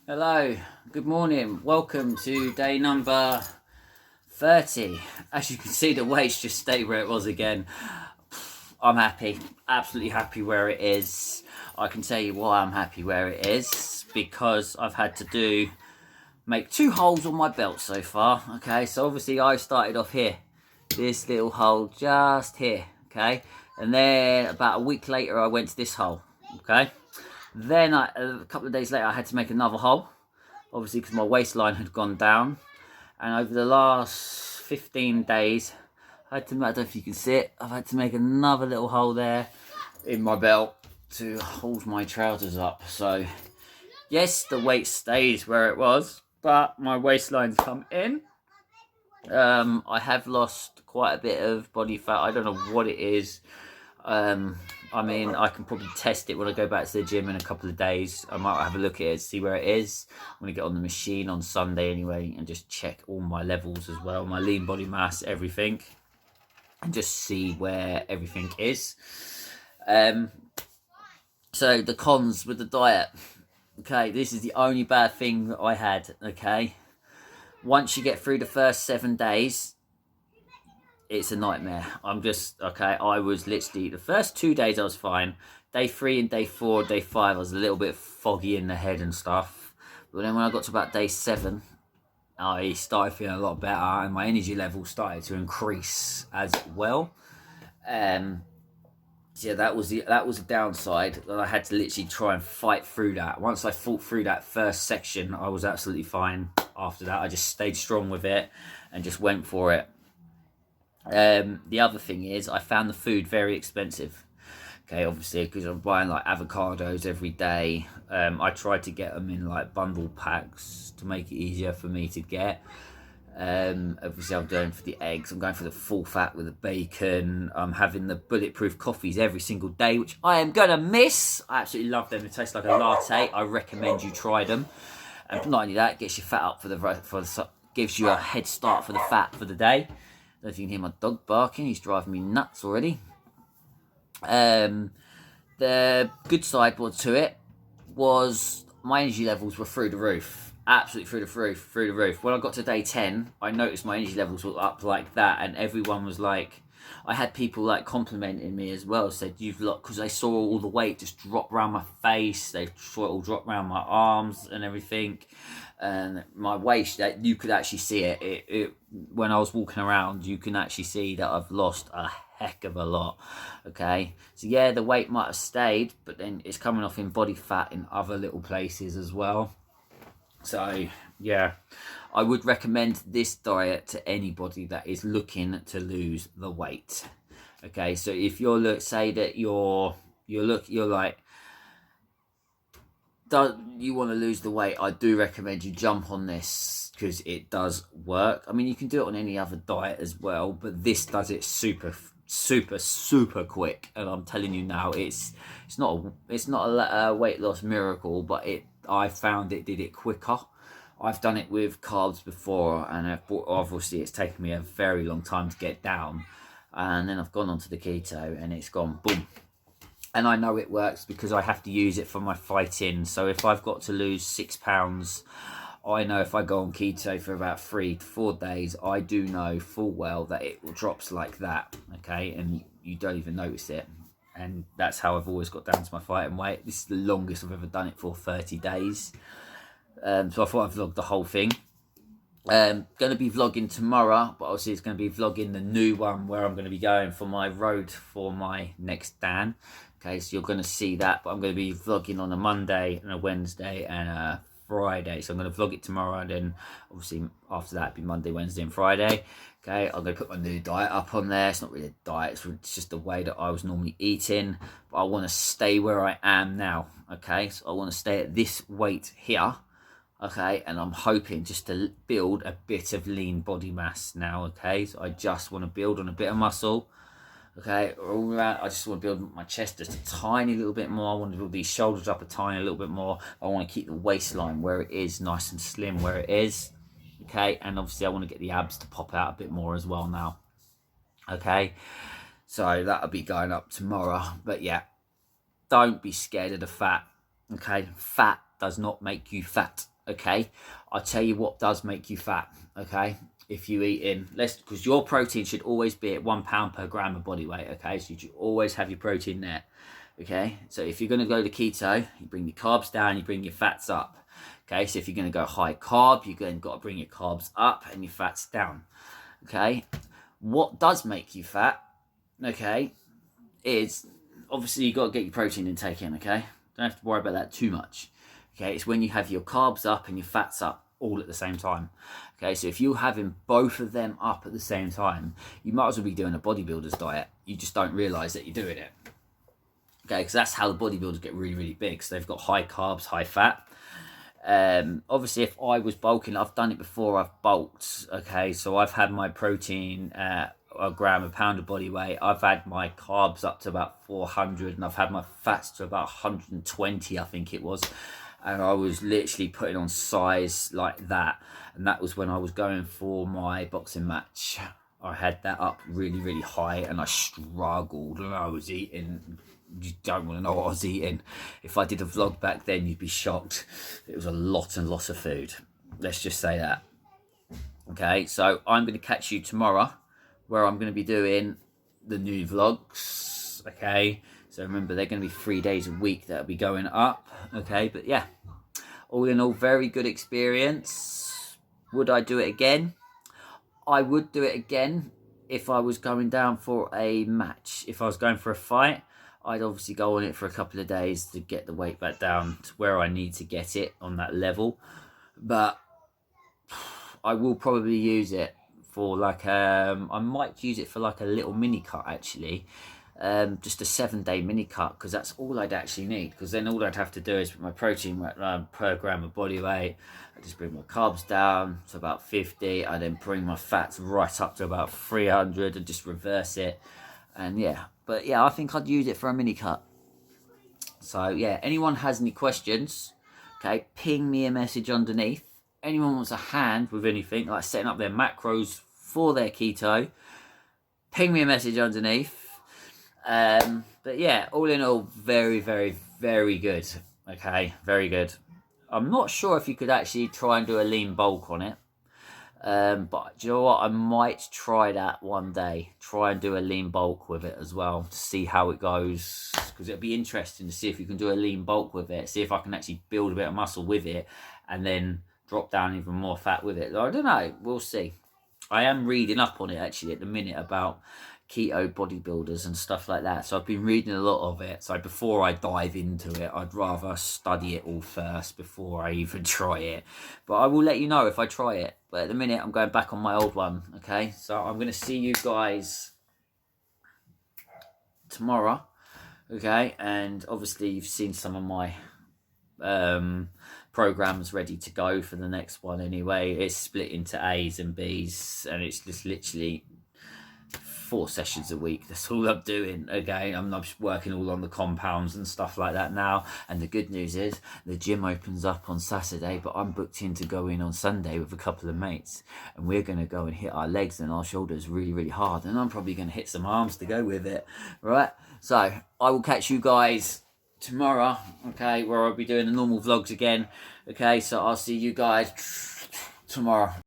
Hello, good morning. Welcome to day number 30. As you can see, the weight's just stayed where it was again. I'm happy, absolutely happy where it is. I can tell you why I'm happy where it is, because I've had to make 2 holes on my belt so far. Okay, so obviously I started off here, this little hole just here. Okay, and then about a week later I went to this hole. Okay, then a couple of days later I had to make another hole, obviously because my waistline had gone down. And over the last 15 days, I don't know if you can see it, I've had to make another little hole there in my belt to hold my trousers up. So yes, the weight stays where it was, but my waistline's come in. I have lost quite a bit of body fat. I don't know what it is. I mean, I can probably test it when I go back to the gym in a couple of days. I might have a look at it, see where it is. I'm going to get on the machine on Sunday anyway and just check all my levels as well, my lean body mass, everything, and just see where everything is. So the cons with the diet. Okay, this is the only bad thing that I had. Okay, once you get through the first 7 days, it's a nightmare. I was literally, the first 2 days I was fine. Day 3 and day 4, day 5, I was a little bit foggy in the head and stuff. But then when I got to about day 7, I started feeling a lot better and my energy level started to increase as well. So yeah, that was the downside. And I had to literally try and fight through that. Once I fought through that first section, I was absolutely fine. After that, I just stayed strong with it and just went for it. The other thing is I found the food very expensive. Okay, obviously because I'm buying like avocados every day. I tried to get them in like bundle packs to make it easier for me to get. Obviously I'm going for the eggs, I'm going for the full fat with the bacon. I'm having the bulletproof coffees every single day, which I am gonna miss. I absolutely love them. They taste like a latte. I recommend you try them. And not only that, it gets your fat up gives you a head start for the fat for the day. I don't know if you can hear my dog barking. He's driving me nuts already. The good side to it was my energy levels were through the roof. Absolutely through the roof. When I got to day 10, I noticed my energy levels were up like that, and everyone was like, I had people like complimenting me as well, said you've looked, because they saw all the weight just drop around my face, they saw it all drop around my arms and everything, and my waist, that you could actually see it. When I was walking around, you can actually see that I've lost a heck of a lot. Okay, so yeah, the weight might have stayed, but then it's coming off in body fat in other little places as well. So yeah, I would recommend this diet to anybody that is looking to lose the weight. Okay, so if you're say that you're like, you want to lose the weight, I do recommend you jump on this because it does work. I mean, you can do it on any other diet as well, but this does it super quick. And I'm telling you now, it's not a weight loss miracle, but I found it did it quicker. I've done it with carbs before, and obviously it's taken me a very long time to get down, and then I've gone onto the keto and it's gone boom. And I know it works because I have to use it for my fighting. So if I've got to lose 6 pounds, I know if I go on keto for about 3 to 4 days, I do know full well that it drops like that. Okay, and you don't even notice it. And that's how I've always got down to my fighting weight. This is the longest I've ever done it for, 30 days. So I thought I'd vlog the whole thing. Going to be vlogging tomorrow, but obviously it's going to be vlogging the new one where I'm going to be going for my road for my next Dan. Okay, so you're going to see that, but I'm going to be vlogging on a Monday and a Wednesday and a Friday. So I'm going to vlog it tomorrow, and then obviously after that it'll be Monday, Wednesday and Friday. Okay, I'm going to put my new diet up on there. It's not really a diet, it's just the way that I was normally eating, but I want to stay where I am now. Okay, so I want to stay at this weight here. Okay, and I'm hoping just to build a bit of lean body mass now. Okay, so I just want to build on a bit of muscle. Okay, all around, I just want to build my chest just a tiny little bit more. I want to build these shoulders up a tiny little bit more. I want to keep the waistline where it is, nice and slim where it is. Okay, and obviously I want to get the abs to pop out a bit more as well now. Okay, so that'll be going up tomorrow. But yeah, don't be scared of the fat. Okay, fat does not make you fat. okay, I'll tell you what does make you fat, okay? If you eat in less, because your protein should always be at 1 pound per gram of body weight, okay? So you should always have your protein there, okay? So if you're going to go to keto, you bring your carbs down, you bring your fats up, okay? So if you're going to go high carb, you're going to got to bring your carbs up and your fats down, okay? What does make you fat, okay, is obviously you got to get your protein intake in, okay? Don't have to worry about that too much, okay? It's when you have your carbs up and your fats up all at the same time, okay? So if you're having both of them up at the same time, you might as well be doing a bodybuilder's diet. You just don't realize that you're doing it, okay? Because that's how the bodybuilders get really, really big. So they've got high carbs, high fat. Obviously, if I was bulking, I've done it before, I've bulked, okay? So I've had my protein at a gram a pound of body weight. I've had my carbs up to about 400, and I've had my fats to about 120, I think it was. And I was literally putting on size like that. And that was when I was going for my boxing match. I had that up really, really high, and I struggled, and I was eating. You don't want to know what I was eating. If I did a vlog back then, you'd be shocked. It was a lot and lots of food. Let's just say that. Okay, so I'm going to catch you tomorrow, where I'm going to be doing the new vlogs. Okay, so remember, they're going to be 3 days a week that'll be going up. Okay, but yeah, all in all, very good experience. Would I do it again? I would do it again if I was going down for a match. If I was going for a fight, I'd obviously go on it for a couple of days to get the weight back down to where I need to get it on that level. But I will probably use it for like, I might use it for like a little mini cut actually. Just a 7-day mini cut, because that's all I'd actually need, because then all I'd have to do is put my protein per gram of body weight. I just bring my carbs down to about 50, I then bring my fats right up to about 300 and just reverse it. And yeah, but yeah, I think I'd use it for a mini cut. So yeah, anyone has any questions, okay, ping me a message underneath. Anyone wants a hand with anything like setting up their macros for their keto, ping me a message underneath. But yeah, all in all, very, very, very good. Okay, very good. I'm not sure if you could actually try and do a lean bulk on it. But do you know what? I might try that one day. Try and do a lean bulk with it as well to see how it goes. Because it'll be interesting to see if you can do a lean bulk with it. See if I can actually build a bit of muscle with it and then drop down even more fat with it. I don't know. We'll see. I am reading up on it actually at the minute about keto bodybuilders and stuff like that, so I've been reading a lot of it. So before I dive into it, I'd rather study it all first before I even try it. But I will let you know if I try it. But at the minute, I'm going back on my old one. Okay, so I'm going to see you guys tomorrow. Okay, and obviously you've seen some of my programs ready to go for the next one anyway. It's split into A's and B's, and it's just literally 4 sessions a week. That's all I'm doing. Okay, I'm not just working all on the compounds and stuff like that now. And the good news is the gym opens up on Saturday, but I'm booked in to go in on Sunday with a couple of mates, and we're going to go and hit our legs and our shoulders really, really hard, and I'm probably going to hit some arms to go with it. Right, so I will catch you guys tomorrow, okay, where I'll be doing the normal vlogs again. Okay, so I'll see you guys tomorrow.